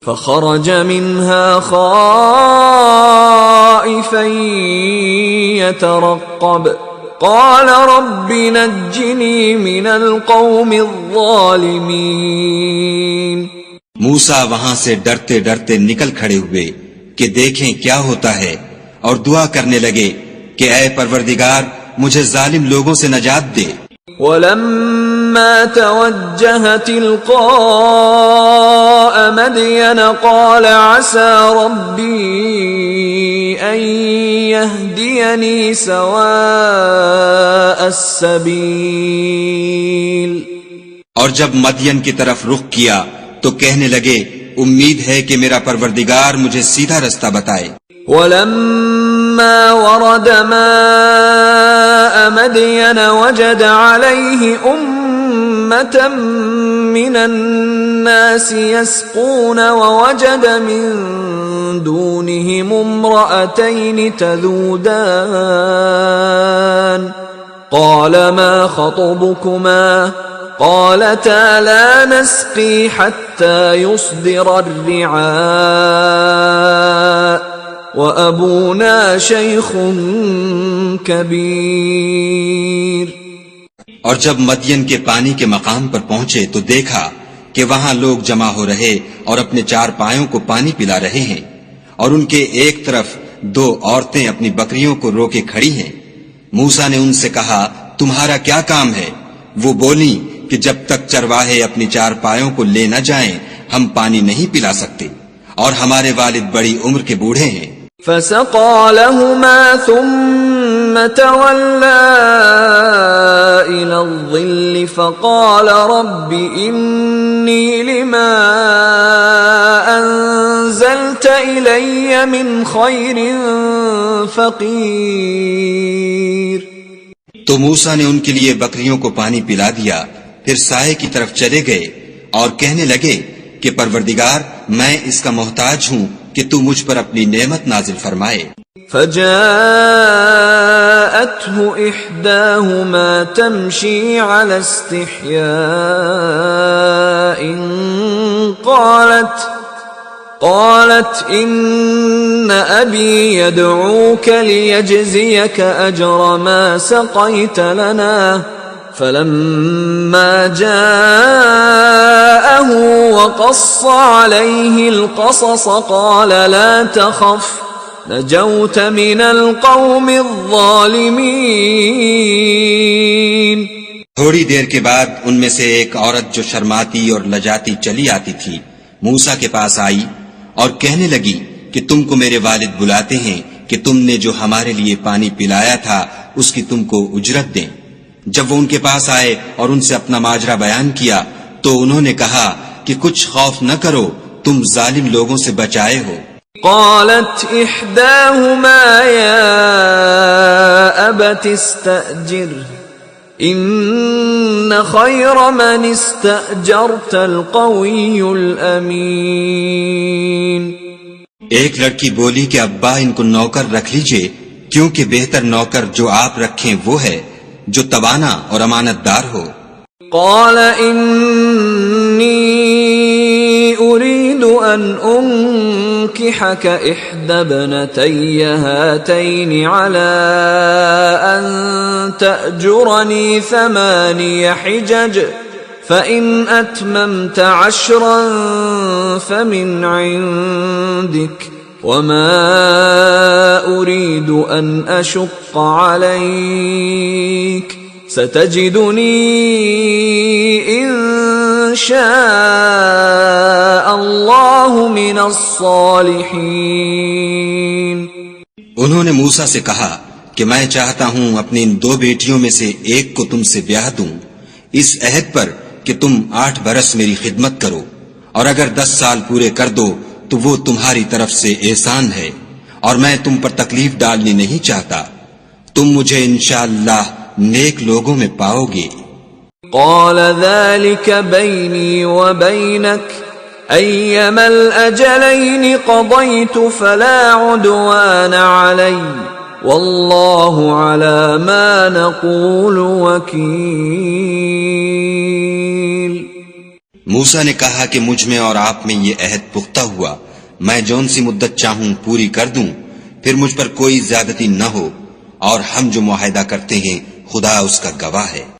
فخرج منها خائفا يترقب قال رب نجني من القوم الظالمين. موسیٰ وہاں سے ڈرتے ڈرتے نکل کھڑے ہوئے کہ دیکھیں کیا ہوتا ہے، اور دعا کرنے لگے کہ اے پروردگار مجھے ظالم لوگوں سے نجات دے. ولما توجه تلقاء مدين قال عسى ربي أن يهديني سواء السبيل. اور جب مدین کی طرف رخ کیا تو کہنے لگے امید ہے کہ میرا پروردگار مجھے سیدھا رستہ بتائے. ولما ورد ماء مدين وجد عليه أمة من الناس يسقون ووجد من دونهم امرأتين تذودان قال ما خطبكما قالتا لا نسقي حتى يصدر الرعاء وَأَبُونَا شَيْخٌ كَبِيرٌ. اور جب مدین کے پانی کے مقام پر پہنچے تو دیکھا کہ وہاں لوگ جمع ہو رہے اور اپنے چار پایوں کو پانی پلا رہے ہیں، اور ان کے ایک طرف دو عورتیں اپنی بکریوں کو روکے کھڑی ہیں. موسیٰ نے ان سے کہا تمہارا کیا کام ہے؟ وہ بولیں کہ جب تک چرواہے اپنی چار پایوں کو لے نہ جائیں ہم پانی نہیں پلا سکتے، اور ہمارے والد بڑی عمر کے بوڑھے ہیں. فسقى لهما ثم تولى إلى الظل فقال رب إني لما أنزلت إلي من خير فقير. تو موسیٰ نے ان کے لیے بکریوں کو پانی پلا دیا، پھر سائے کی طرف چلے گئے اور کہنے لگے کہ پروردگار میں اس کا محتاج ہوں کہ تو مجھ پر اپنی نعمت نازل فرمائے. فجاءته إحداهما تمشي على استحياء قالت إن أبي يدعوك ليجزيك أجر ما سقيت لنا. فلما جاءه وقص عليه القصص قال لا تخف نجوت من القوم الظالمين. تھوڑی دیر کے بعد ان میں سے ایک عورت جو شرماتی اور لجاتی چلی آتی تھی موسیٰ کے پاس آئی اور کہنے لگی کہ تم کو میرے والد بلاتے ہیں کہ تم نے جو ہمارے لیے پانی پلایا تھا اس کی تم کو اجرت دیں. جب وہ ان کے پاس آئے اور ان سے اپنا ماجرا بیان کیا تو انہوں نے کہا کہ کچھ خوف نہ کرو، تم ظالم لوگوں سے بچائے ہو. قالت احداهما يا ابت استأجره ان خير من استأجرت القوي الامين. ایک لڑکی بولی کہ ابا ان کو نوکر رکھ لیجئے، کیونکہ بہتر نوکر جو آپ رکھیں وہ ہے جو توانا اور امانت دار ہو. قال انی اريد ان انكحك احدى ابنتي هاتين على ان تأجرني 8 حجج فإن أتممت 10 فمن عندك وما أريد أن أشق عليك ستجدني إن شاء الله من الصالحين. انہوں نے موسیٰ سے کہا کہ میں چاہتا ہوں اپنی ان 2 بیٹیوں میں سے ایک کو تم سے بیاہ دوں، اس عہد پر کہ تم 8 برس میری خدمت کرو، اور اگر 10 سال پورے کر دو تو وہ تمہاری طرف سے احسان ہے، اور میں تم پر تکلیف ڈالنی نہیں چاہتا، تم مجھے انشاءاللہ نیک لوگوں میں پاؤ گے. قال ذلك بيني وبينك أيما الأجلين قضيت فلا عدوان علي والله على ما نقول وكيل. موسیٰ نے کہا کہ مجھ میں اور آپ میں یہ عہد پختہ ہوا، میں جون سی مدت چاہوں پوری کر دوں، پھر مجھ پر کوئی زیادتی نہ ہو، اور ہم جو معاہدہ کرتے ہیں خدا اس کا گواہ ہے۔